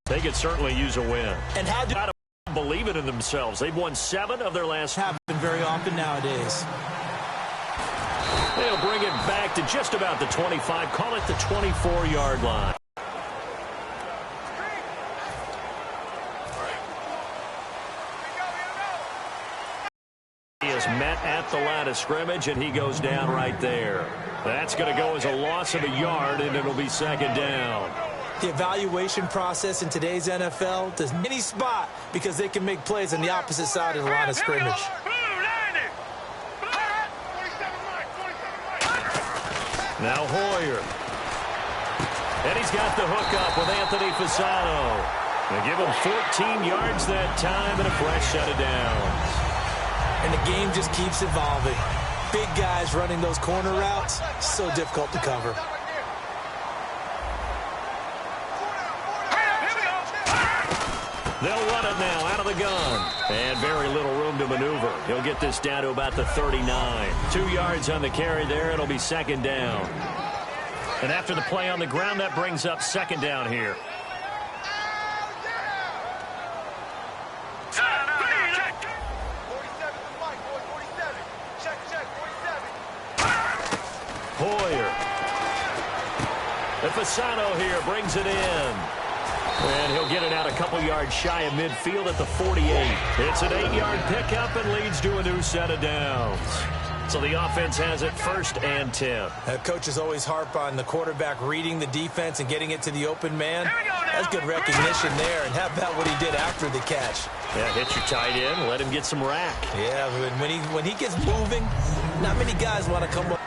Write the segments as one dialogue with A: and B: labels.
A: They could certainly use a win.
B: And how do
A: believe it in themselves? They've won 7 of their last.
B: Happen very often nowadays.
A: They'll bring it back to just about the 25. Call it the 24-yard line. He is met at the line of scrimmage, and he goes down right there. That's going to go as a loss of a yard, and it'll be second down.
B: The evaluation process in today's NFL does any spot because they can make plays on the opposite side of the line of scrimmage.
A: Now Hoyer. And he's got the hook up with Anthony Fasano. They give him 14 yards that time and a fresh set of downs.
B: And the game just keeps evolving. Big guys running those corner routes, so difficult to cover.
A: They'll run it now out of the gun. And very little room to maneuver. He'll get this down to about the 39. 2 yards on the carry there. It'll be second down. And after the play on the ground, that brings up second down here. Hoyer. And Fasano here brings it in. And he'll get it out a couple yards shy of midfield at the 48. It's an 8-yard pickup and leads to a new set of downs. So the offense has it 1st and 10.
B: Coaches always harp on the quarterback reading the defense and getting it to the open man. That's good recognition there. And how about what he did after the catch?
A: Yeah, hit your tight end, let him get some rack.
B: Yeah, when he gets moving, not many guys want to come up.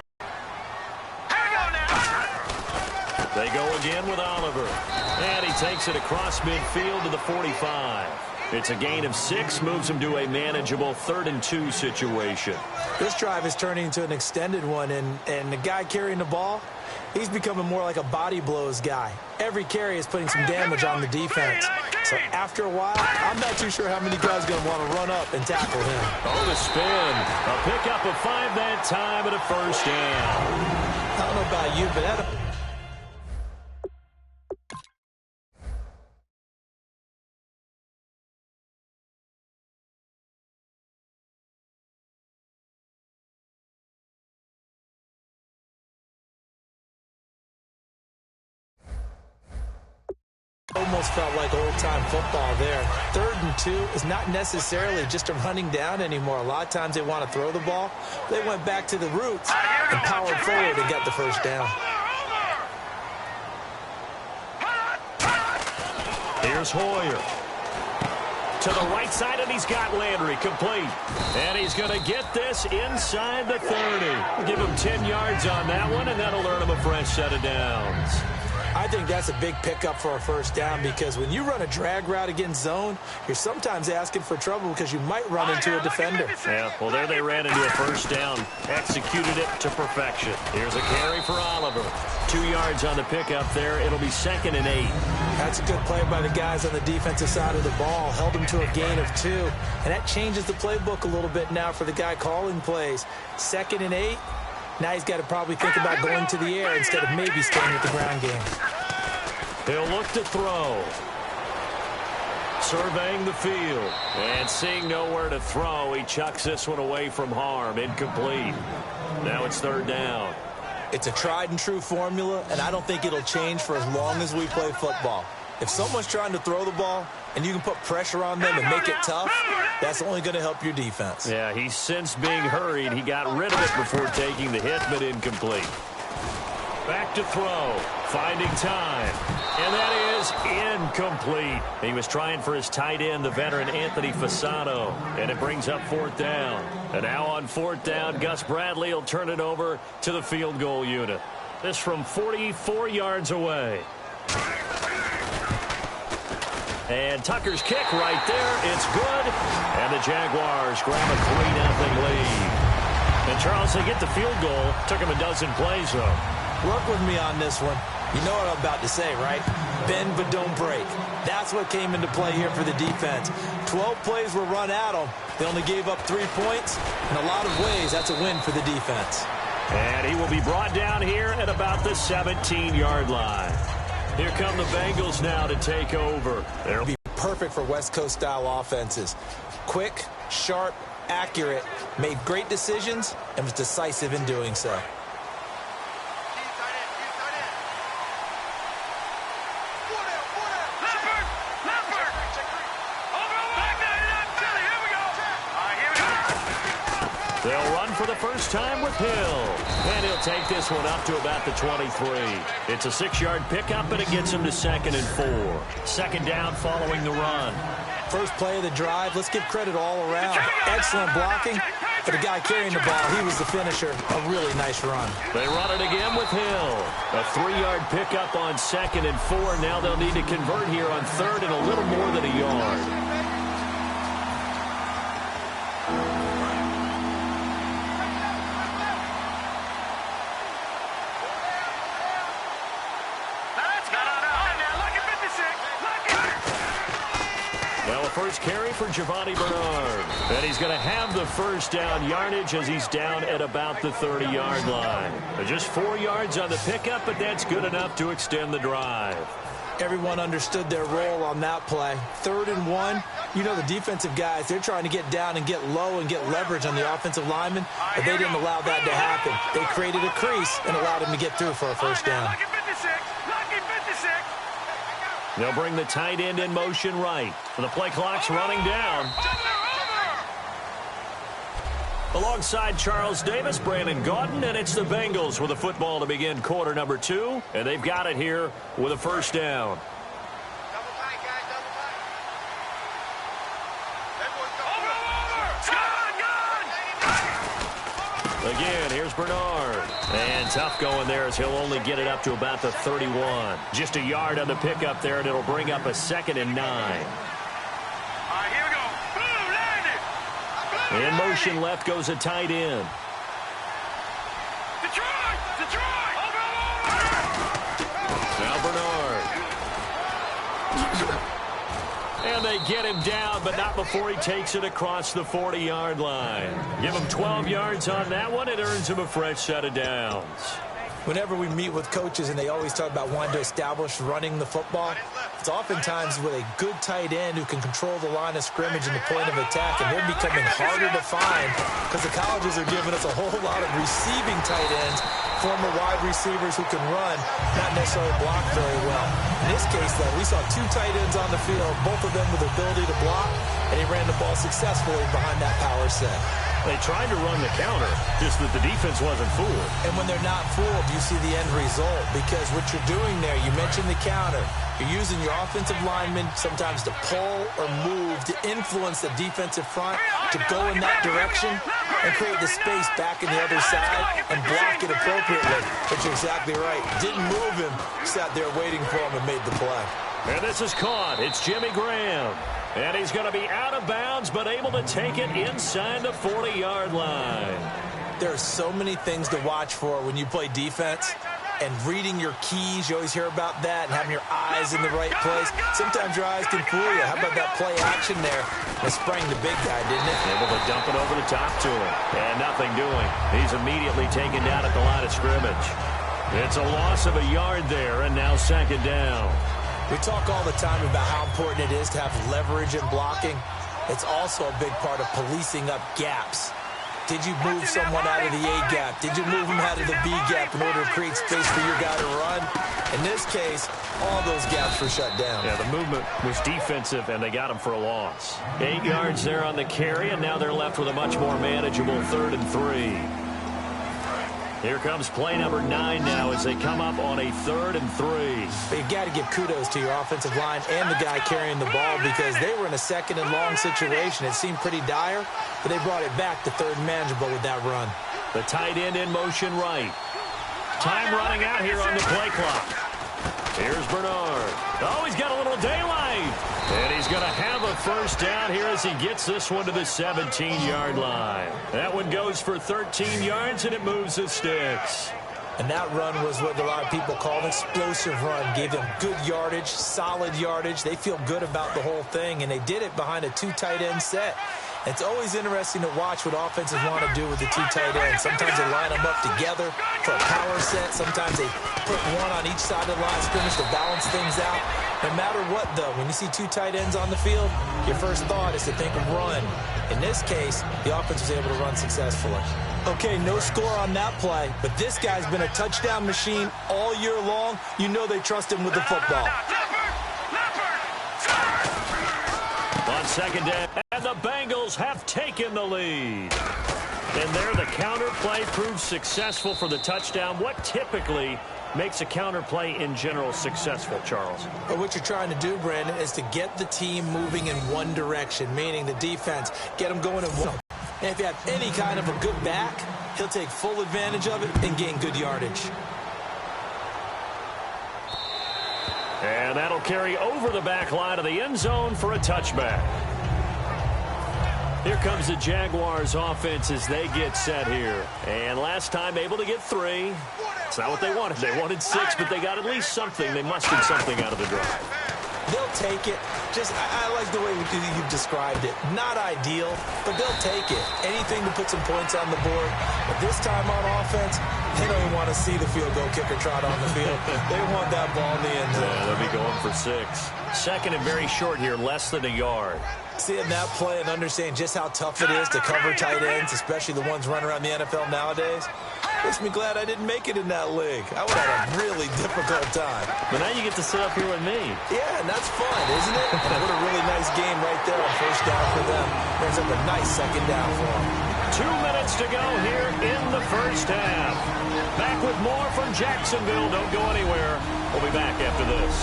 A: They go again with Oliver. And he takes it across midfield to the 45. It's a gain of 6, moves him to a manageable 3rd and 2 situation.
B: This drive is turning into an extended one, and the guy carrying the ball, he's becoming more like a body blows guy. Every carry is putting some damage on the defense. So after a while, I'm not too sure how many guys are going to want to run up and tackle him.
A: Oh, the spin. A pickup of 5 that time and a first down.
B: I don't know about you, but that... Almost felt like old-time football there. 3rd and 2 is not necessarily just a running down anymore. A lot of times they want to throw the ball. They went back to the roots and powered forward and got the first down.
A: Here's Hoyer. To the right side, and he's got Landry complete. And he's going to get this inside the 30. Give him 10 yards on that one, and that'll earn him a fresh set of downs.
B: I think that's a big pickup for a first down because when you run a drag route against zone, you're sometimes asking for trouble because you might run into a defender.
A: Yeah, well, there they ran into a first down, executed it to perfection. Here's a carry for Oliver. 2 yards on the pickup there. It'll be 2nd and 8.
B: That's a good play by the guys on the defensive side of the ball. Held them to a gain of 2. And that changes the playbook a little bit now for the guy calling plays. 2nd and 8. Now he's got to probably think about going to the air instead of maybe staying with the ground game.
A: He'll look to throw. Surveying the field. And seeing nowhere to throw, he chucks this one away from harm. Incomplete. Now it's 3rd down.
B: It's a tried-and-true formula, and I don't think it'll change for as long as we play football. If someone's trying to throw the ball and you can put pressure on them and make it tough, that's only going to help your defense.
A: Yeah, he's since being hurried. He got rid of it before taking the hit, but incomplete. Back to throw. Finding time. And that is incomplete. He was trying for his tight end, the veteran Anthony Fasano. And it brings up 4th down. And now on 4th down, Gus Bradley will turn it over to the field goal unit. This from 44 yards away. And Tucker's kick right there. It's good. And the Jaguars grab a 3-0 lead. And Charles, they get the field goal. Took him a dozen plays, though.
B: Work with me on this one. You know what I'm about to say, right? Bend but don't break. That's what came into play here for the defense. 12 plays were run at them. They only gave up 3 points. In a lot of ways, that's a win for the defense.
A: And he will be brought down here at about the 17-yard line. Here come the Bengals now to take over.
B: They'll be perfect for West Coast-style offenses. Quick, sharp, accurate, made great decisions, and was decisive in doing so.
A: They'll run for the first time with Hill. And he'll take this one up to about the 23. It's a 6-yard pickup, and it gets him to 2nd and 4. Second down following the run.
B: First play of the drive, let's give credit all around. Excellent blocking. For the guy carrying the ball, he was the finisher. A really nice run.
A: They run it again with Hill. A 3-yard pickup on 2nd and 4. Now they'll need to convert here on 3rd and a little more than a yard. First carry for Giovanni Bernard. And he's going to have the first down yardage as he's down at about the 30-yard line. Just 4 yards on the pickup, but that's good enough to extend the drive.
B: Everyone understood their role on that play. 3rd and 1. You know the defensive guys, they're trying to get down and get low and get leverage on the offensive lineman, but they didn't allow that to happen. They created a crease and allowed him to get through for a first down.
A: They'll bring the tight end in motion right. The play clock's running down. Alongside Charles Davis, Brandon Gaudin, and it's the Bengals with the football to begin quarter number 2. And they've got it here with a first down. Again, here's Bernard. And tough going there as he'll only get it up to about the 31. Just a yard on the pickup there, and it'll bring up a 2nd and 9.
C: All right, here we go. Boom, land it.
A: In motion left goes a tight end.
C: Detroit!
A: Now Bernard. And they get him down, but not before he takes it across the 40-yard line. Give him 12 yards on that one. It earns him a fresh set of downs.
B: Whenever we meet with coaches and they always talk about wanting to establish running the football, it's oftentimes with a good tight end who can control the line of scrimmage and the point of attack, and they're becoming harder to find because the colleges are giving us a whole lot of receiving tight ends, former wide receivers who can run, not necessarily block very well. In this case, though, we saw 2 tight ends on the field, both of them with the ability to block, and he ran the ball successfully behind that power set.
A: They tried to run the counter, just that the defense wasn't fooled.
B: And when they're not fooled, you see the end result, because what you're doing there, you mentioned the counter. You're using your offensive linemen sometimes to pull or move to influence the defensive front to go in that direction and create the space back in the other side and block it appropriately. But you're exactly right. Didn't move him, sat there waiting for him and made the play.
A: And this is caught. It's Jimmy Graham. And he's going to be out of bounds, but able to take it inside the 40-yard line.
B: There are so many things to watch for when you play defense. And reading your keys, you always hear about that, and having your eyes in the right place. Sometimes your eyes can fool you. How about that play action there? It sprang the big guy, didn't it?
A: Able to dump it over the top to him. And nothing doing. He's immediately taken down at the line of scrimmage. It's a loss of a yard there, and now 2nd down.
B: We talk all the time about how important it is to have leverage in blocking. It's also a big part of policing up gaps. Did you move someone out of the A gap? Did you move him out of the B gap in order to create space for your guy to run? In this case, all those gaps were shut down.
A: Yeah, the movement was defensive, and they got him for a loss. 8 yards there on the carry, and now they're left with a much more manageable 3rd and 3. Here comes play number 9 now as they come up on a 3rd and 3.
B: But you got to give kudos to your offensive line and the guy carrying the ball, because they were in a 2nd and long situation. It seemed pretty dire, but they brought it back to 3rd and manageable with that run.
A: The tight end in motion right. Time running out here on the play clock. Here's Bernard. Oh, he's got a little daylight. And he's going to have a first down here as he gets this one to the 17-yard line. That one goes for 13 yards, and it moves the sticks.
B: And that run was what a lot of people call an explosive run. Gave them good yardage, solid yardage. They feel good about the whole thing, and they did it behind a 2 tight end set. It's always interesting to watch what offenses want to do with the two tight ends. Sometimes they line them up together for a power set. Sometimes they put one on each side of the line of scrimmage to balance things out. No matter what, though, when you see two tight ends on the field, your first thought is to think of run. In this case, the offense was able to run successfully. Okay, no score on that play, but this guy's been a touchdown machine all year long. You know they trust him with the football.
A: On second down, and the Bengals have taken the lead. And there, the counter play proves successful for the touchdown. What typically makes a counter play in general successful, Charles?
B: But what you're trying to do, Brandon, is to get the team moving in one direction, meaning the defense, get them going in one. And if you have any kind of a good back, he'll take full advantage of it and gain good yardage.
A: And that'll carry over the back line of the end zone for a touchback. Here comes the Jaguars offense as they get set here. And last time able to get 3. It's not what they wanted. They wanted 6, but they got at least something. They mustered something out of the drive.
B: They'll take it. I like the way you've described it. Not ideal, but they'll take it. Anything to put some points on the board. But this time on offense, they don't even want to see the field goal kicker trot on the field. They want that ball in the end zone.
A: Yeah, they'll be going for 6. Second and very short here, less than a yard.
B: Seeing that play and understanding just how tough it is to cover tight ends, especially the ones running around the NFL nowadays, makes me glad I didn't make it in that league. I would have had a really difficult time.
A: But now you get to sit up here with me.
B: Yeah, and that's fun, isn't it? And what a really nice game right there on first down for them. Brings up a nice second down for them.
A: 2 minutes to go here in the first half. Back with more from Jacksonville. Don't go anywhere. We'll be back after this.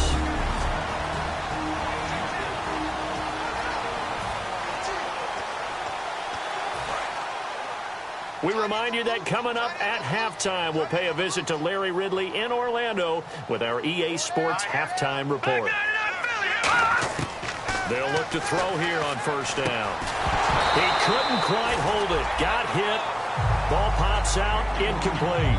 A: We remind you that coming up at halftime, we'll pay a visit to Larry Ridley in Orlando with our EA Sports Halftime Report. They'll look to throw here on first down. He couldn't quite hold it. Got hit. Ball pops out. Incomplete.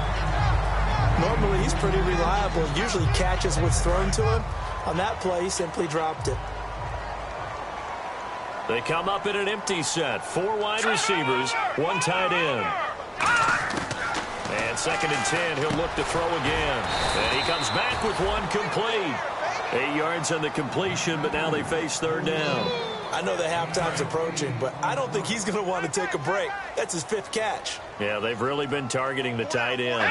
B: Normally, he's pretty reliable. Usually catches what's thrown to him. On that play, he simply dropped it.
A: They come up in an empty set. 4 wide receivers, 1 tight end. And second and 10, he'll look to throw again. And he comes back with 1 complete. 8 yards on the completion, but now they face third down.
B: I know the halftime's approaching, but I don't think he's going to want to take a break. That's his 5th catch.
A: Yeah, they've really been targeting the tight end.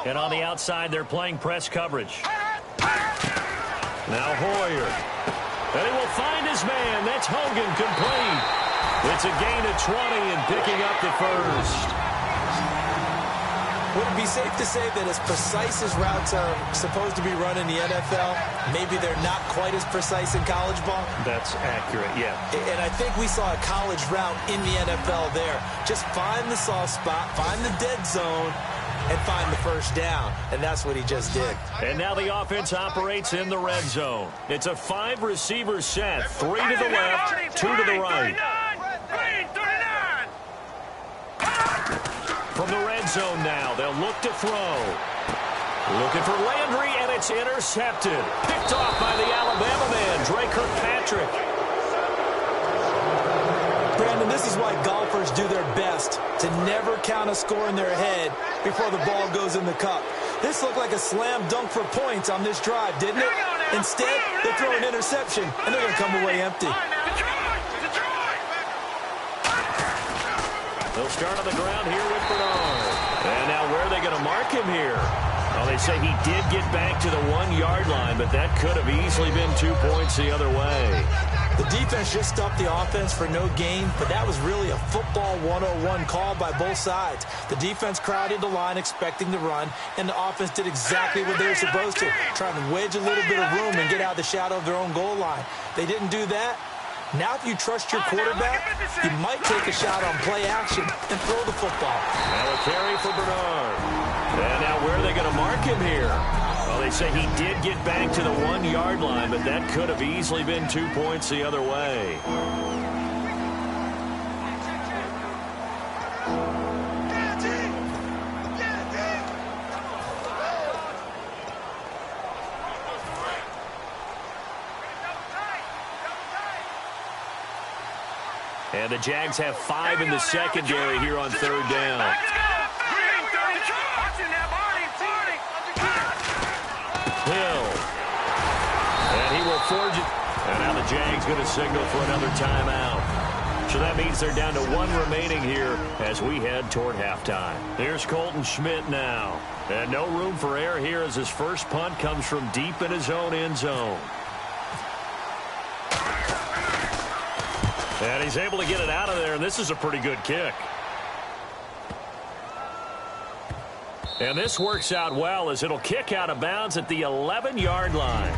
A: And on the outside, they're playing press coverage. Now Hoyer. And he will find his man. That's Hogan, complete. It's a gain of 20 and picking up the first.
B: Would it be safe to say that as precise as routes are supposed to be run in the NFL, maybe they're not quite as precise in college ball?
A: That's accurate, yeah.
B: And I think we saw a college route in the NFL there. Just find the soft spot, find the dead zone, and find the first down. And that's what he just did.
A: And now the offense operates in the red zone. It's a 5-receiver set. 3 to the left, 2 to the right. From the red zone now, they'll look to throw. Looking for Landry, and it's intercepted. Picked off by the Alabama man, Dre Kirkpatrick.
B: Brandon, this is why golfers do their best to never count a score in their head before the ball goes in the cup. This looked like a slam dunk for points on this drive, didn't it? Instead, they throw an interception, and they're going to come away empty.
A: They'll start on the ground here with Bernard. And now where are they going to mark him here? Well, they say he did get back to the 1-yard line, but that could have easily been 2 points the other way.
B: The defense just stopped the offense for no gain, but that was really a football 101 call by both sides. The defense crowded the line expecting to run, and the offense did exactly what they were supposed to, trying to wedge a little bit of room and get out of the shadow of their own goal line. They didn't do that. Now if you trust your quarterback, you might take a shot on play action and throw the football.
A: Now a carry for Bernard. And now where are they going to mark him here? Well, they say he did get back to the 1-yard line, but that could have easily been 2 points the other way. And the Jags have 5 in the secondary here on third down. Hill. And he will forge it. And now the Jags going to signal for another timeout. So that means they're down to 1 remaining here as we head toward halftime. Here's Colton Schmidt now. And no room for error here as his first punt comes from deep in his own end zone. And he's able to get it out of there, and this is a pretty good kick. And this works out well as it'll kick out of bounds at the 11-yard line.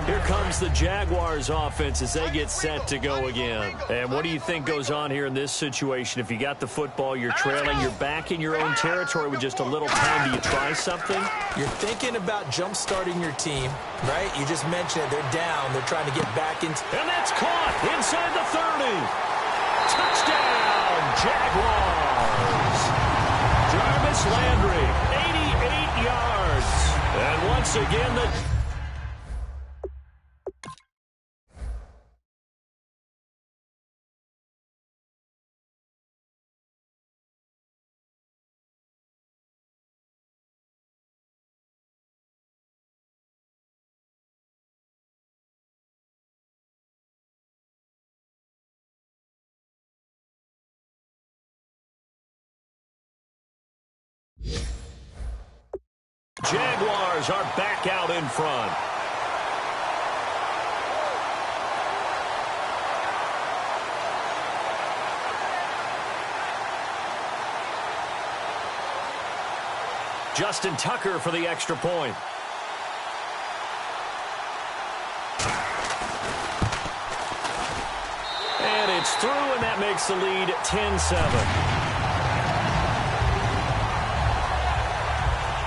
A: Here comes the Jaguars offense as they get set to go again. And what do you think goes on here in this situation? If you got the football, you're trailing, you're back in your own territory with just a little time. Do you try something? You're thinking about jump-starting your team, right? You just mentioned it. They're down. They're trying to get back into... And that's caught inside the 30. Touchdown, Jaguars. Jarvis Landry, 88 yards. And once again, the... Jaguars are back out in front. Justin Tucker for the extra point. And it's through, and that makes the lead 10-7.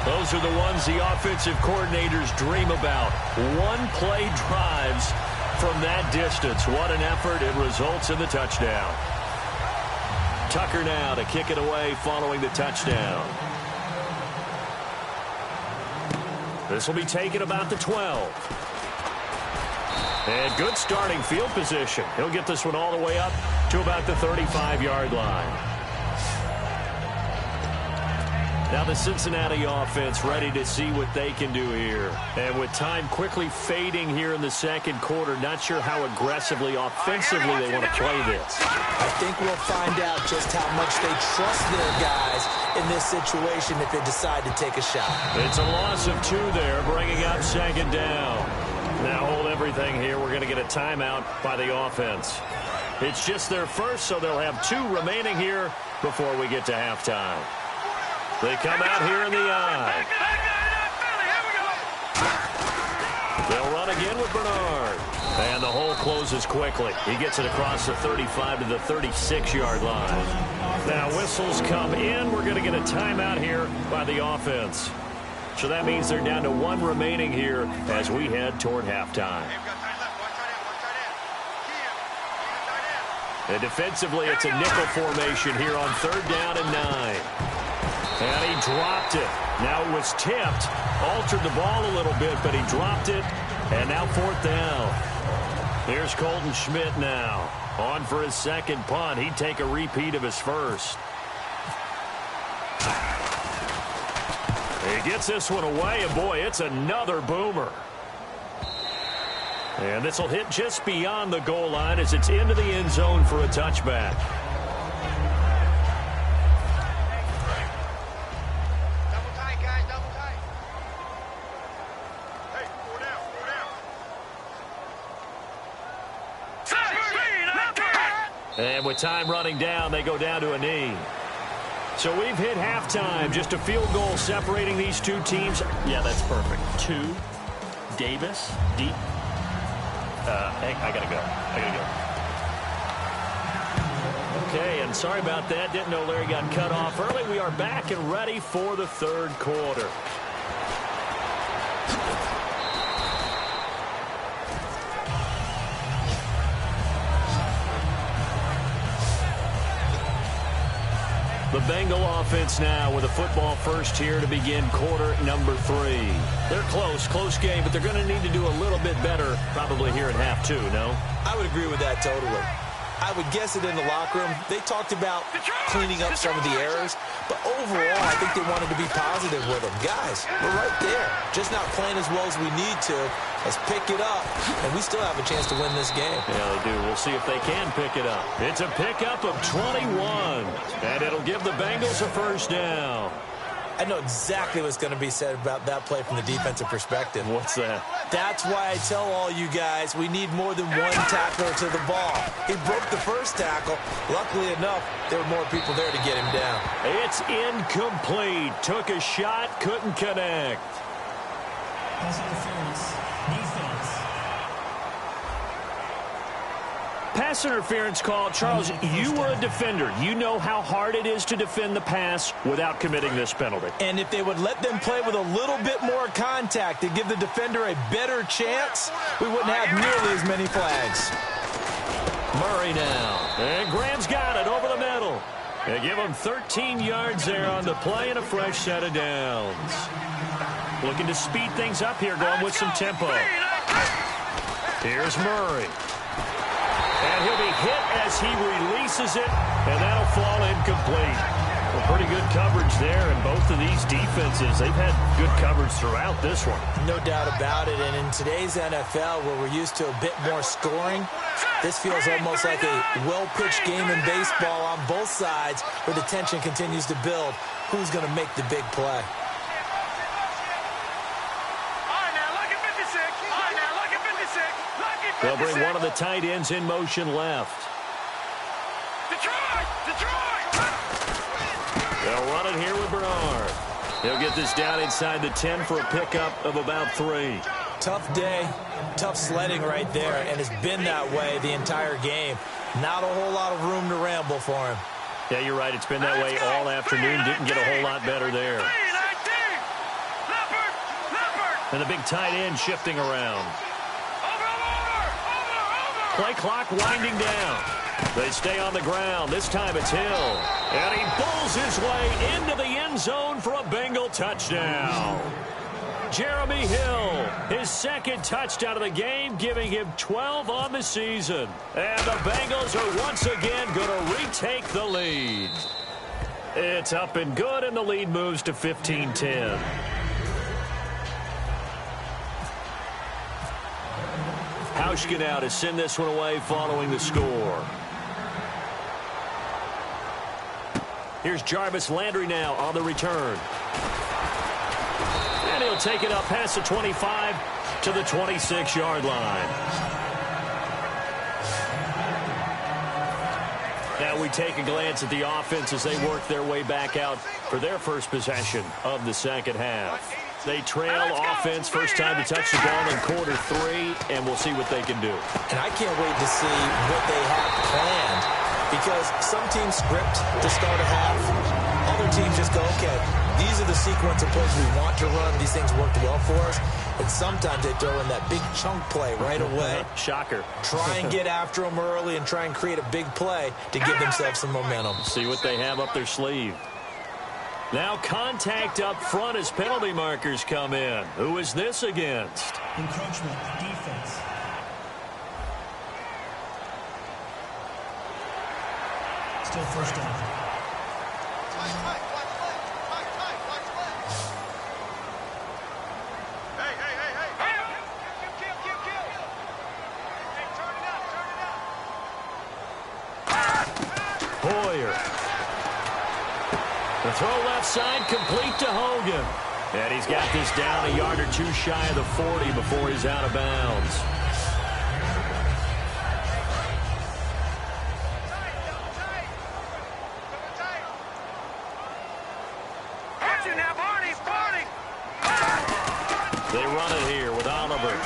A: Those are the ones the offensive coordinators dream about. One-play drives from that distance. What an effort. It results in the touchdown. Tucker now to kick it away following the touchdown. This will be taken about the 12. And good starting field position. He'll get this one all the way up to about the 35-yard line. Now the Cincinnati offense ready to see what they can do here. And with time quickly fading here in the second quarter, not sure how aggressively, offensively they want to play this. I think we'll find out just how much they trust their guys in this situation if they decide to take a shot. It's a loss of 2 there, bringing up second down. Now hold everything here. We're going to get a timeout by the offense. It's just their first, so they'll have 2 remaining here before we get to halftime. They come out here in the eye. They'll run again with Bernard. And the hole closes quickly. He gets it across the 35 to the 36-yard line. Now whistles come in. We're going to get a timeout here by the offense. So that means they're down to 1 remaining here as we head toward halftime. And defensively, it's a nickel formation here on third down and 9. And he dropped it. Now it was tipped. Altered the ball a little bit, but he dropped it. And now 4th down. Here's Colton Schmidt now. On for his second punt. He'd take a repeat of his first. He gets this one away, and boy, it's another boomer. And this will hit just beyond the goal line as it's into the end zone for a touchback. And with time running down, they go down to a knee. So we've hit halftime. Just a field goal separating these 2 teams.
D: Yeah, that's perfect. 2, Davis, deep. Hey, I got to go.
A: Okay, and sorry about that. Didn't know Larry got cut off early. We are back and ready for the third quarter. The Bengal offense now with a football first here to begin quarter number 3. They're close game, but they're going to need to do a little bit better probably here in half 2, no?
B: I would agree with that totally. I would guess it in the locker room. They talked about cleaning up some of the errors, but overall, I think they wanted to be positive with them. Guys, we're right there. Just not playing as well as we need to. Let's pick it up, and we still have a chance to win this game.
A: Yeah, they do. We'll see if they can pick it up. It's a pickup of 21, and it'll give the Bengals a first down.
B: I know exactly what's going to be said about that play from the defensive perspective.
A: What's that?
B: That's why I tell all you guys we need more than one tackler to the ball. He broke the first tackle. Luckily enough, there were more people there to get him down.
A: It's incomplete. Took a shot, couldn't connect.
E: Pass interference. Defense.
A: Pass interference call. Charles, you were a defender. You know how hard it is to defend the pass without committing this penalty.
B: And if they would let them play with a little bit more contact to give the defender a better chance, we wouldn't have nearly as many flags.
A: Murray now. And Graham's got it over the middle. They give him 13 yards there on the play and a fresh set of downs. Looking to speed things up here, going with some tempo. Here's Murray. And he'll be hit as he releases it, and that'll fall incomplete. Well, pretty good coverage there, and both of these defenses, they've had good coverage throughout this one.
B: No doubt about it, and in today's NFL, where we're used to a bit more scoring, this feels almost like a well-pitched game in baseball on both sides, where the tension continues to build. Who's going to make the big play?
A: They'll bring one of the tight ends in motion left. They'll run it here with Bernard. He'll get this down inside the 10 for a pickup of about 3.
B: Tough day, tough sledding right there, and it's been that way the entire game. Not a whole lot of room to ramble for him.
A: Yeah, you're right. It's been that way all afternoon. Didn't get a whole lot better there. And the big tight end shifting around. Play clock winding down. They stay on the ground. This time it's Hill. And he pulls his way into the end zone for a Bengal touchdown. Jeremy Hill, his second touchdown of the game, giving him 12 on the season. And the Bengals are once again going to retake the lead. It's up and good, and the lead moves to 15-10. Hauschka now to send this one away following the score. Here's Jarvis Landry now on the return. And he'll take it up past the 25 to the 26-yard line. Now we take a glance at the offense as they work their way back out for their first possession of the second half. They trail offense, first time to touch the ball in quarter 3, and we'll see what they can do.
B: And I can't wait to see what they have planned, because some teams script to start a half. Other teams just go, okay, these are the sequence of plays we want to run. These things worked well for us. And sometimes they throw in that big chunk play right away.
A: Shocker.
B: Try and get after them early and try and create a big play to give themselves some momentum.
A: See what they have up their sleeve. Now contact up front as penalty markers come in. Who is this against?
E: Encroachment, defense. Still first down.
A: Hoyer. The throw left side, complete to Hogan. And he's got this down a yard or two shy of the 40 before he's out of bounds. They run it here with Oliver.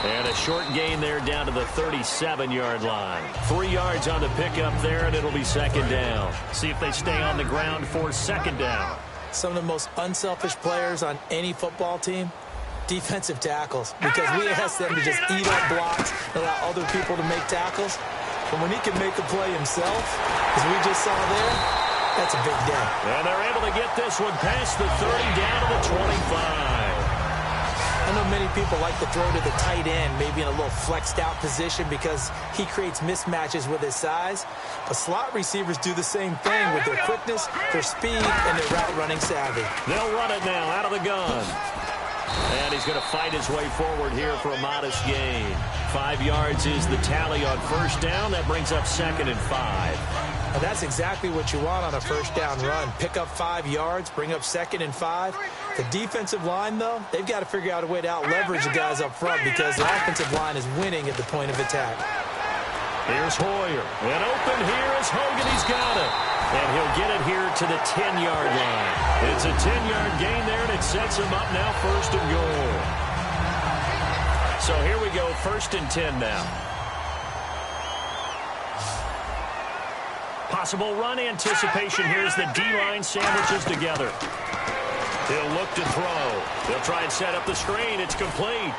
A: And a short gain there down to the 37-yard line. 3 yards on the pickup there, and it'll be second down. See if they stay on the ground for second down.
B: Some of the most unselfish players on any football team, defensive tackles, because we ask them to just eat up blocks and allow other people to make tackles. But when he can make a play himself, as we just saw there, That's a big day.
A: And they're able to get this one past the 30 down to the 25.
B: I know many people like to throw to the tight end, maybe in a little flexed out position because he creates mismatches with his size. But slot receivers do the same thing with their quickness, their speed, and their route running savvy.
A: They'll run it now out of the gun. And he's going to fight his way forward here for a modest gain. 5 yards is the tally on first down. That brings up 2nd and 5.
B: Well, that's exactly what you want on a first down run. Pick up 5 yards, bring up 2nd and 5. The defensive line, though, they've got to figure out a way to out-leverage the guys up front because the offensive line is winning at the point of attack.
A: Here's Hoyer. And open here is Hogan. He's got it. And he'll get it here to the 10-yard line. It's a 10-yard gain there, and it sets him up now 1st and goal. So here we go, 1st and 10 now. Possible run anticipation here as the D-line sandwiches together. He'll look to throw. He'll try and set up the screen. It's complete.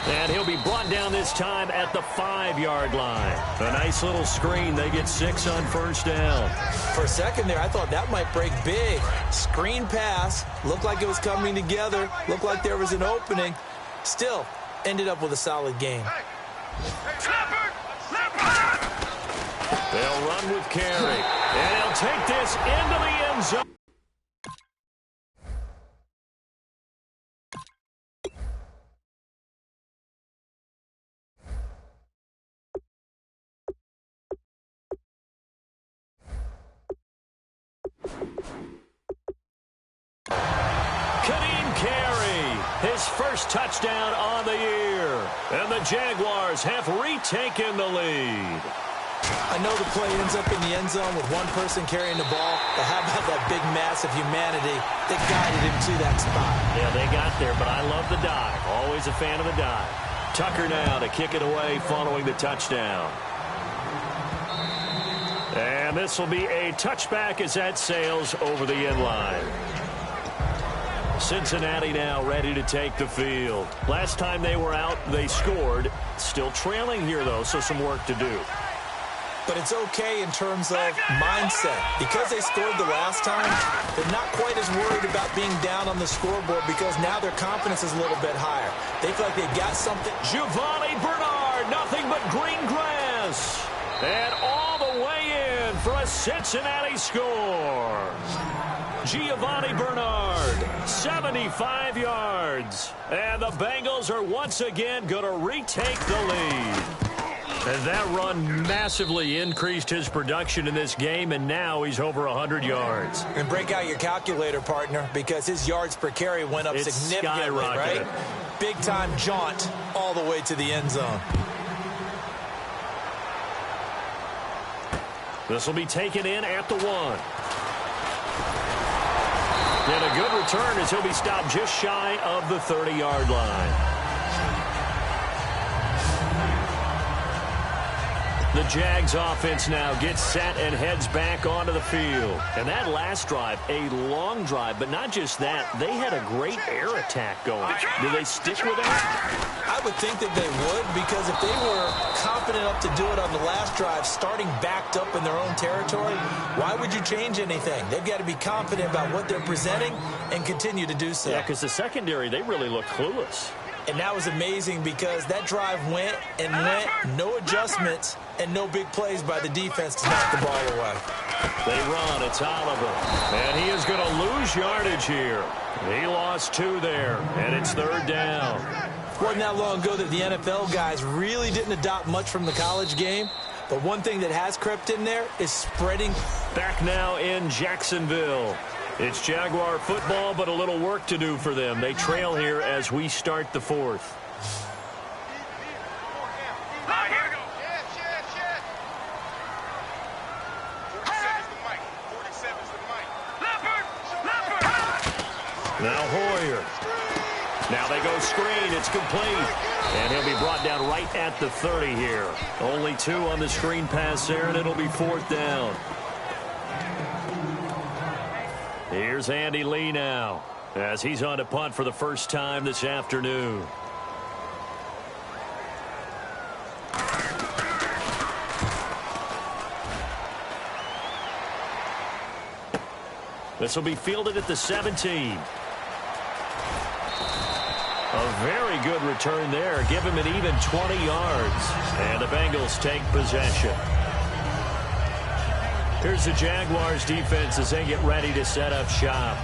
A: And he'll be brought down this time at the 5-yard line. A nice little screen. They get 6 on first down.
B: For a second there, I thought that might break big. Screen pass. Looked like it was coming together. Looked like there was an opening. Still, ended up with a solid game.
A: They'll run with Carey. And he'll take this into the end zone. His first touchdown on the year. And the Jaguars have retaken the lead.
B: I know the play ends up in the end zone with one person carrying the ball, but how about that big mass of humanity that guided him to that spot?
A: Yeah, they got there, but I love the dive. Always a fan of the dive. Tucker now to kick it away following the touchdown. And this will be a touchback as that sails over the end line. Cincinnati now ready to take the field. Last time they were out, they scored. Still trailing here, though, so some work to do.
B: But it's okay in terms of mindset. Because they scored the last time, they're not quite as worried about being down on the scoreboard because now their confidence is a little bit higher. They feel like they've got something.
A: Giovanni Bernard, nothing but green grass. And all the way in for a Cincinnati score. Giovanni Bernard, 75 yards. And the Bengals are once again going to retake the lead. And that run massively increased his production in this game, and now he's over 100 yards.
B: And break out your calculator, partner, because his yards per carry went up significantly, right? Big-time jaunt all the way to the end zone.
A: This will be taken in at the 1. And a good return as he'll be stopped just shy of the 30-yard line. The Jags offense now gets set and heads back onto the field. And that last drive, a long drive, but not just that. They had a great air attack going. Do they stick with that?
B: I would think that they would, because if they were confident enough to do it on the last drive, starting backed up in their own territory, why would you change anything? They've got to be confident about what they're presenting and continue to do so.
A: Yeah, because the secondary, they really look clueless.
B: And that was amazing because that drive went and went, no adjustments, and no big plays by the defense to knock the ball away.
A: They run. It's Oliver. And he is going to lose yardage here. He lost 2 there, and it's 3rd down.
B: It wasn't that long ago that the NFL guys really didn't adopt much from the college game. But one thing that has crept in there is spreading.
A: Back now in Jacksonville. It's Jaguar football, but a little work to do for them. They trail here as we start the 4th. Now Hoyer. Now they go screen. It's complete. And he'll be brought down right at the 30 here. Only 2 on the screen pass there, and it'll be 4th down. Here's Andy Lee now as he's on to punt for the first time this afternoon. This will be fielded at the 17. A very good return there. Give him an even 20 yards. And the Bengals take possession. Here's the Jaguars defense as they get ready to set up shop.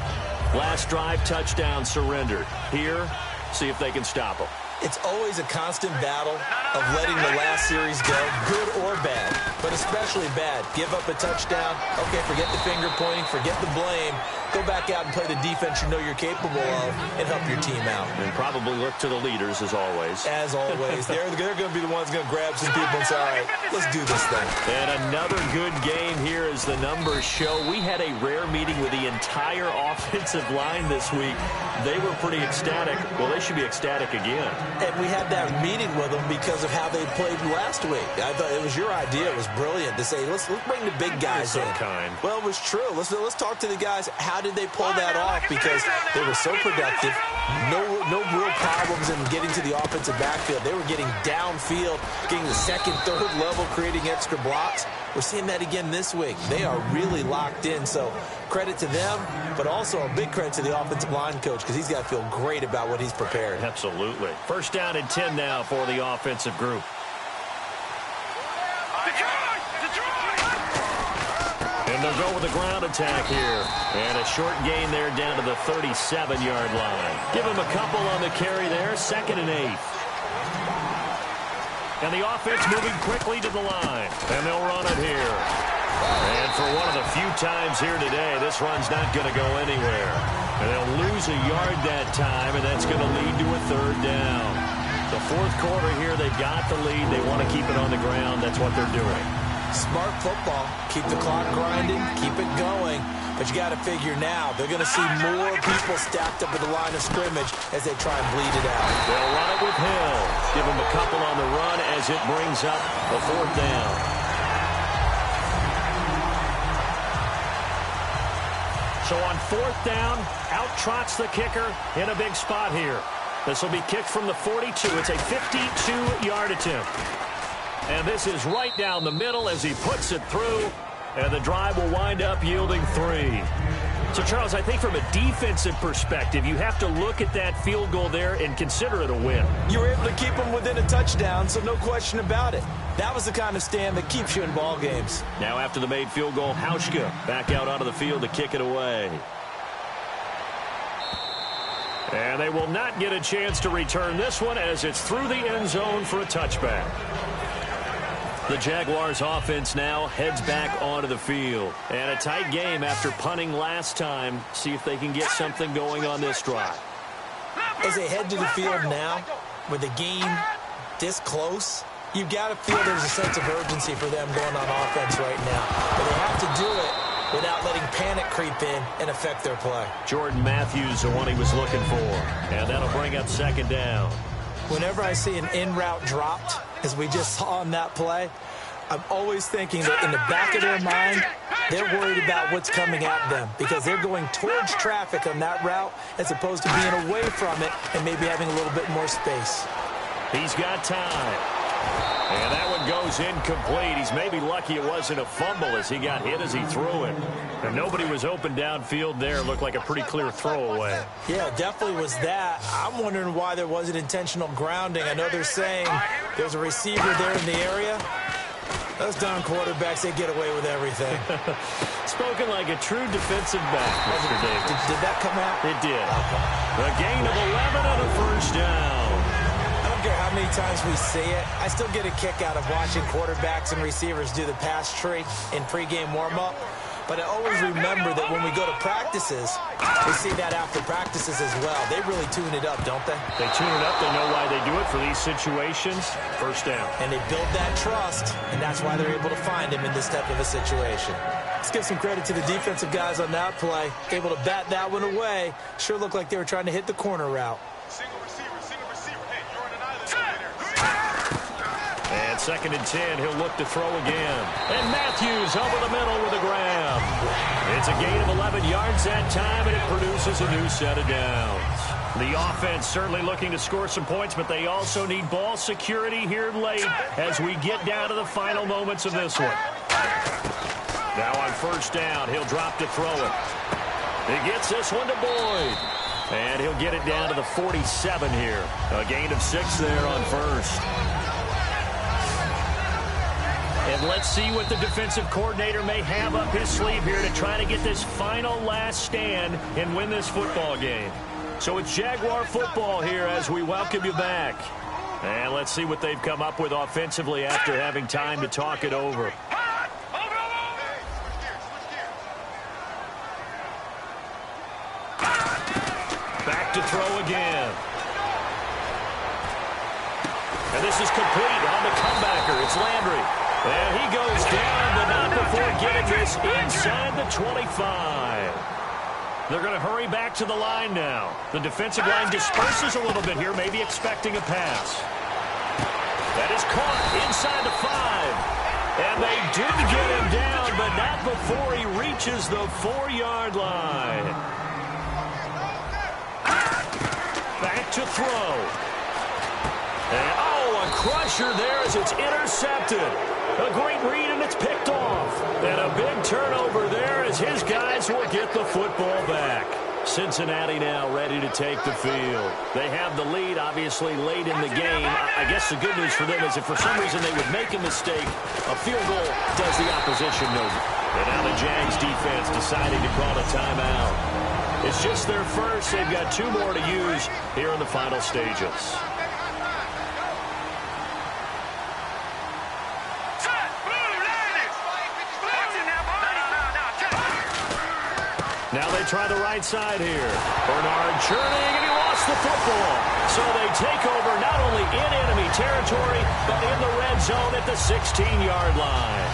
A: Last drive, touchdown surrendered. Here, see if they can stop them.
B: It's always a constant battle of letting the last series go, good or bad, but especially bad. Give up a touchdown. Okay, forget the finger pointing, forget the blame. Go back out and play the defense you know you're capable of and help your team out.
A: And probably look to the leaders, as always.
B: As always. They're going to be the ones going to grab some people and say, all right, let's do this thing.
A: And another good game here as the numbers show. We had a rare meeting with the entire offensive line this week. They were pretty ecstatic. Well, they should be ecstatic again.
B: And we had that meeting with them because of how they played last week. I thought it was your idea. It was brilliant to say, let's bring the big guys in.
A: Kind.
B: Well, it was true. Let's talk to the guys. How did they pull that off? Because they were so productive. No real problems in getting to the offensive backfield. They were getting downfield, getting the second, third level, creating extra blocks. We're seeing that again this week. They are really locked in. So credit to them, but also a big credit to the offensive line coach because he's got to feel great about what he's prepared.
A: Absolutely. First down and 10 now for the offensive group. And they'll go with a ground attack here. And a short gain there down to the 37-yard line. Give him a couple on the carry there. 2nd and 8. And the offense moving quickly to the line. And they'll run it here. And for one of the few times here today, this run's not going to go anywhere. And they'll lose a yard that time, and that's going to lead to a 3rd down. The 4th quarter here, they've got the lead. They want to keep it on the ground. That's what they're doing.
B: Smart football. Keep the clock grinding. Keep it going. But you got to figure now, they're going to see more people stacked up at the line of scrimmage as they try and bleed it out.
A: They'll run it with Hill. Give him a couple on the run as it brings up a 4th down. So on 4th down, out trots the kicker in a big spot here. This will be kicked from the 42. It's a 52-yard attempt. And this is right down the middle as he puts it through. And the drive will wind up yielding 3. So, Charles, I think from a defensive perspective, you have to look at that field goal there and consider it a win.
B: You were able to keep them within a touchdown, so no question about it. That was the kind of stand that keeps you in ball games.
A: Now after the made field goal, Hauschka back out onto the field to kick it away. And they will not get a chance to return this one as it's through the end zone for a touchback. The Jaguars offense now heads back onto the field. And a tight game after punting last time. See if they can get something going on this drive.
B: As they head to the field now, with the game this close, you've got to feel there's a sense of urgency for them going on offense right now. But they have to do it without letting panic creep in and affect their play.
A: Jordan Matthews, the one he was looking for. And that'll bring up 2nd down.
B: Whenever I see an in-route dropped, as we just saw on that play, I'm always thinking that in the back of their mind, they're worried about what's coming at them because they're going towards traffic on that route as opposed to being away from it and maybe having a little bit more space.
A: He's got time. And that one goes incomplete. He's maybe lucky it wasn't a fumble as he got hit as he threw it. And nobody was open downfield there. Looked like a pretty clear throwaway.
B: Yeah, definitely was that. I'm wondering why there wasn't intentional grounding. I know they're saying there's a receiver there in the area. Those down quarterbacks, they get away with everything.
A: Spoken like a true defensive back, Mr. Davis.
B: Did that come out?
A: It did. A gain of 11 and a 1st down.
B: I don't care how many times we see it. I still get a kick out of watching quarterbacks and receivers do the pass tree in pregame warm-up. But I always remember that when we go to practices, we see that after practices as well. They really tune it up, don't they?
A: They tune it up. They know why they do it for these situations. 1st down.
B: And they build that trust, and that's why they're able to find him in this type of a situation. Let's give some credit to the defensive guys on that play. Able to bat that one away. Sure looked like they were trying to hit the corner route.
C: Single receiver. Hey, you're on an island over there.
A: And 2nd and 10, he'll look to throw again. And Matthews over the middle with a grab. It's a gain of 11 yards that time, and it produces a new set of downs. The offense certainly looking to score some points, but they also need ball security here late as we get down to the final moments of this one. Now on 1st down, he'll drop to throw it. He gets this one to Boyd. And he'll get it down to the 47 here. A gain of 6 there on first. And let's see what the defensive coordinator may have up his sleeve here to try to get this final last stand and win this football game. So it's Jaguar football here as we welcome you back. And let's see what they've come up with offensively after having time to talk it over. Back to throw again. And this is complete on the comebacker. It's Landry. And he goes down, but not before getting this inside the 25. They're going to hurry back to the line now. The defensive line disperses a little bit here, maybe expecting a pass. That is caught inside the 5. And they do get him down, but not before he reaches the 4-yard line. Back to throw. And, a crusher there as it's intercepted. A great read, and it's picked off. And a big turnover there as his guys will get the football back. Cincinnati now ready to take the field. They have the lead, obviously, late in the game. I guess the good news for them is if for some reason they would make a mistake, a field goal does the opposition no good. And now the Jags defense deciding to call a timeout. It's just their first. They've got 2 more to use here in the final stages. Now they try the right side here. Bernard churning, and he lost the football. So they take over not only in enemy territory, but in the red zone at the 16-yard line.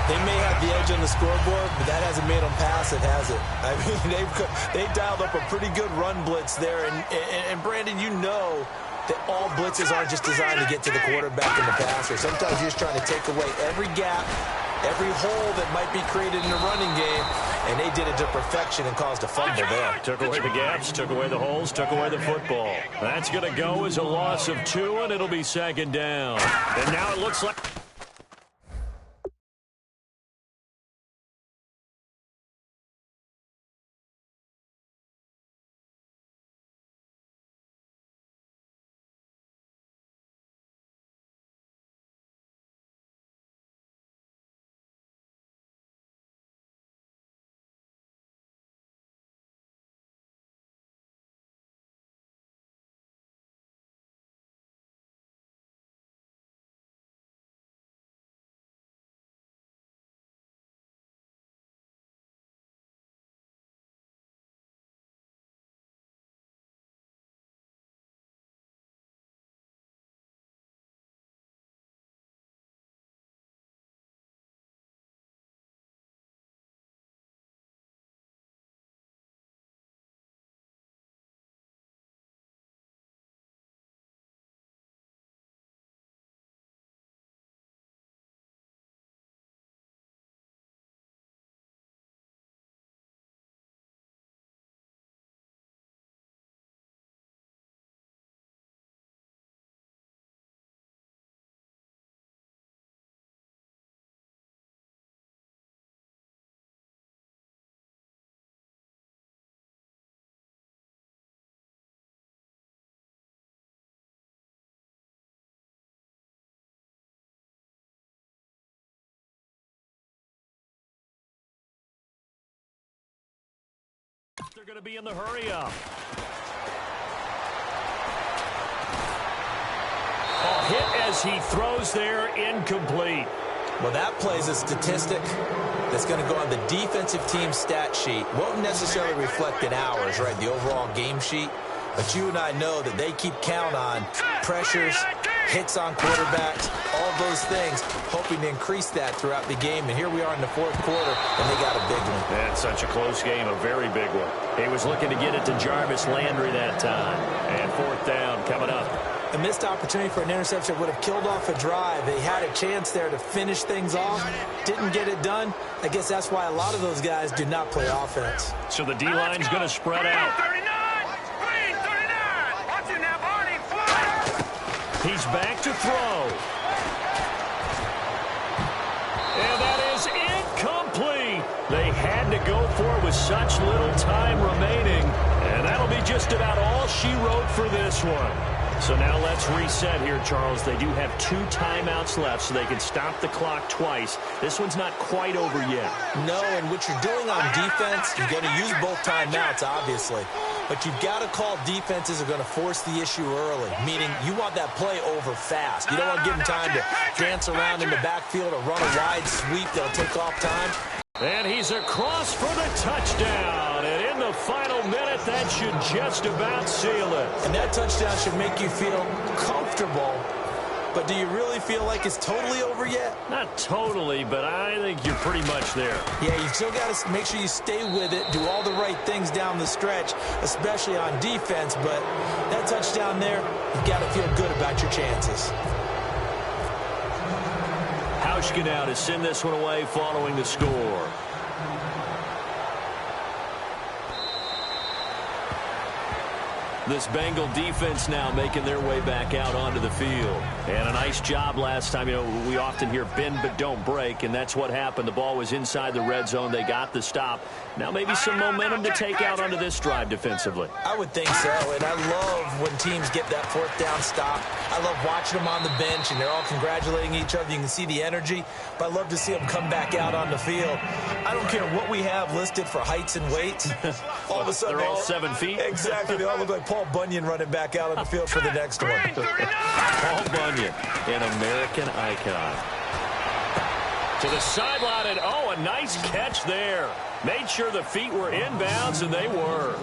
B: They may have the edge on the scoreboard, but that hasn't made them pass it, has it? I mean, they've dialed up a pretty good run blitz there. And Brandon, you know that all blitzes aren't just designed to get to the quarterback and the passer. Sometimes you're just trying to take away every gap, every hole that might be created in the running game, and they did it to perfection and caused a fumble there.
A: Took away the gaps, took away the holes, took away the football. That's going to go as a loss of 2, and it'll be second down. And now it looks like... They're going to be in the hurry-up. A hit as he throws there, incomplete.
B: Well, that plays a statistic that's going to go on the defensive team stat sheet. Won't necessarily reflect in ours, right, the overall game sheet. But you and I know that they keep count on pressures, hits on quarterbacks, all those things, hoping to increase that throughout the game. And here we are in the 4th quarter, and they got a big one.
A: That's such a close game, a very big one. He was looking to get it to Jarvis Landry that time. And 4th down coming up.
B: A missed opportunity for an interception would have killed off a drive. They had a chance there to finish things off, didn't get it done. I guess that's why a lot of those guys do not play offense.
A: So the D-line's going to spread out. He's back to throw. And that is incomplete. They had to go for with such little time remaining. And that'll be just about all she wrote for this one. So now let's reset here, Charles. They do have 2 timeouts left, so they can stop the clock twice. This one's not quite over yet.
B: No, and what you're doing on defense, you're going to use both timeouts, obviously. But you've got to call defenses are going to force the issue early, meaning you want that play over fast. You don't want to give them time to dance around in the backfield or run a wide sweep that'll take off time.
A: And he's across for the touchdown. And in the final minute, that should just about seal it.
B: And that touchdown should make you feel comfortable. But do you really feel like it's totally over yet?
A: Not totally, but I think you're pretty much there.
B: Yeah, you've still got to make sure you stay with it, do all the right things down the stretch, especially on defense. But that touchdown there, you've got to feel good about your chances.
A: Hauschka now to send this one away following the score. This Bengal defense now making their way back out onto the field. And a nice job last time. You know, we often hear bend but don't break, and that's what happened. The ball was inside the red zone. They got the stop. Now maybe some momentum to take out onto this drive defensively.
B: I would think so, and I love when teams get that 4th down stop. I love watching them on the bench, and they're all congratulating each other. You can see the energy, but I love to see them come back out on the field. I don't care what we have listed for heights and weights. All of a sudden,
A: they're all 7 feet.
B: Exactly. They all look like Paul Bunyan running back out on the field for the next one.
A: Paul Bunyan, an American icon. To the sideline, and oh, a nice catch there. Made sure the feet were inbounds, and they were.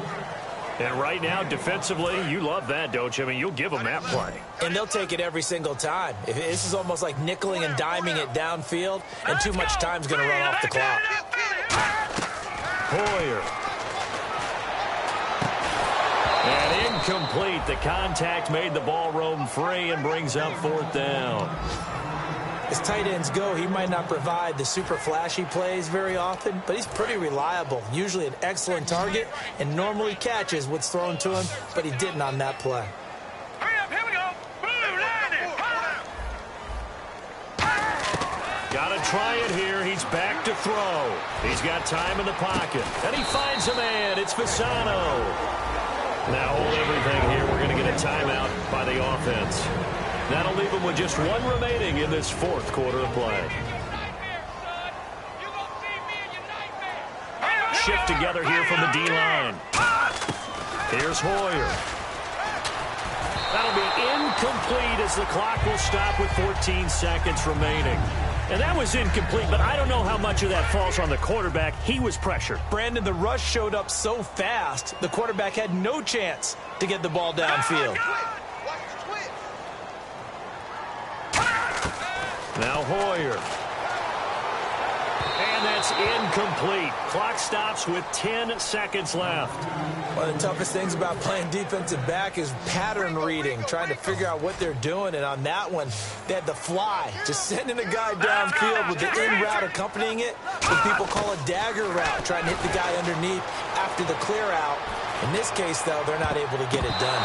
A: And right now, defensively, you love that, don't you? I mean, you'll give them that play.
B: And they'll take it every single time. This is almost like nickeling and diming it downfield, and too much time's going to run off the clock.
A: Hoyer. And incomplete. The contact made the ball roam free and brings up 4th down.
B: As tight ends go, he might not provide the super flashy plays very often, but he's pretty reliable. Usually an excellent target and normally catches what's thrown to him, but he didn't on that play.
C: Hurry up, here we go. Boom, landing.
A: Got to try it here. He's back to throw. He's got time in the pocket. And he finds a man. It's Fasano. Now hold everything here. We're going to get a timeout by the offense. That'll leave him with just 1 remaining in this 4th quarter of play. Shift together here from the D-line. Here's Hoyer. That'll be incomplete as the clock will stop with 14 seconds remaining. And that was incomplete, but I don't know how much of that falls on the quarterback. He was pressured.
B: Brandon, the rush showed up so fast, the quarterback had no chance to get the ball downfield.
A: Now Hoyer. And that's incomplete. Clock stops with 10 seconds left.
B: One of the toughest things about playing defensive back is pattern reading, trying to figure out what they're doing. And on that one, they had the fly, just sending a guy downfield with the in route accompanying it, what people call a dagger route, trying to hit the guy underneath after the clear out. In this case, though, they're not able to get it done.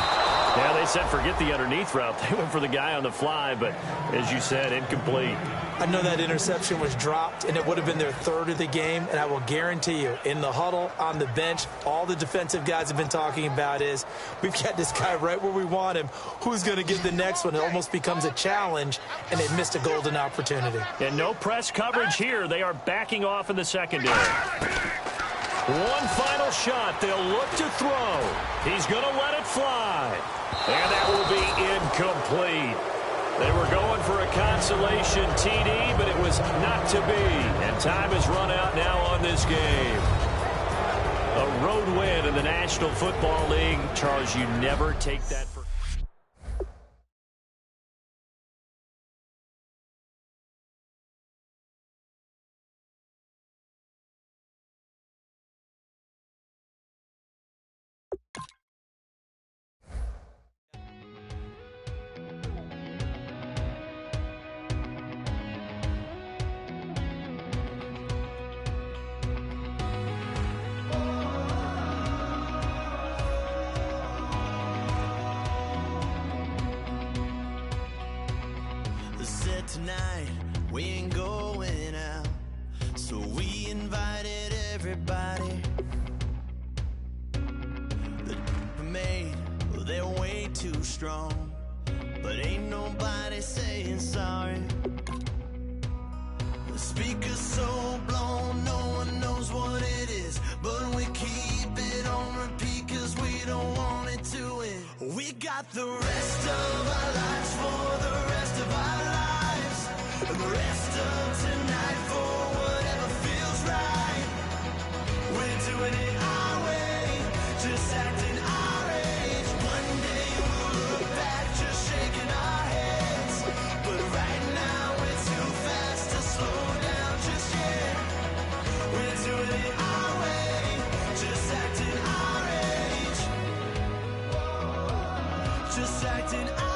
A: Yeah, they said forget the underneath route. They went for the guy on the fly, but as you said, incomplete.
B: I know that interception was dropped, and it would have been their 3rd of the game, and I will guarantee you, in the huddle, on the bench, all the defensive guys have been talking about is, we've got this guy right where we want him. Who's going to get the next one? It almost becomes a challenge, and they missed a golden opportunity.
A: And no press coverage here. They are backing off in the secondary. One final shot. They'll look to throw. He's going to let it fly. And that will be incomplete. They were going for a consolation TD, but it was not to be. And time has run out now on this game. A road win in the National Football League. Charles, you never take that for
F: tonight we ain't going out, so we invited everybody made, well, they're way too strong. But ain't nobody saying sorry. The speaker's so blown, no one knows what it is. But we keep it on repeat cause we don't want it to end. We got the rest of our lives for the rest of our lives. And the rest of tonight for whatever feels right. We're doing it our way, just acting our age. One day we'll look back just shaking our heads. But right now we're too fast to slow down just yet. We're doing it our way, just acting our age. Just acting our age.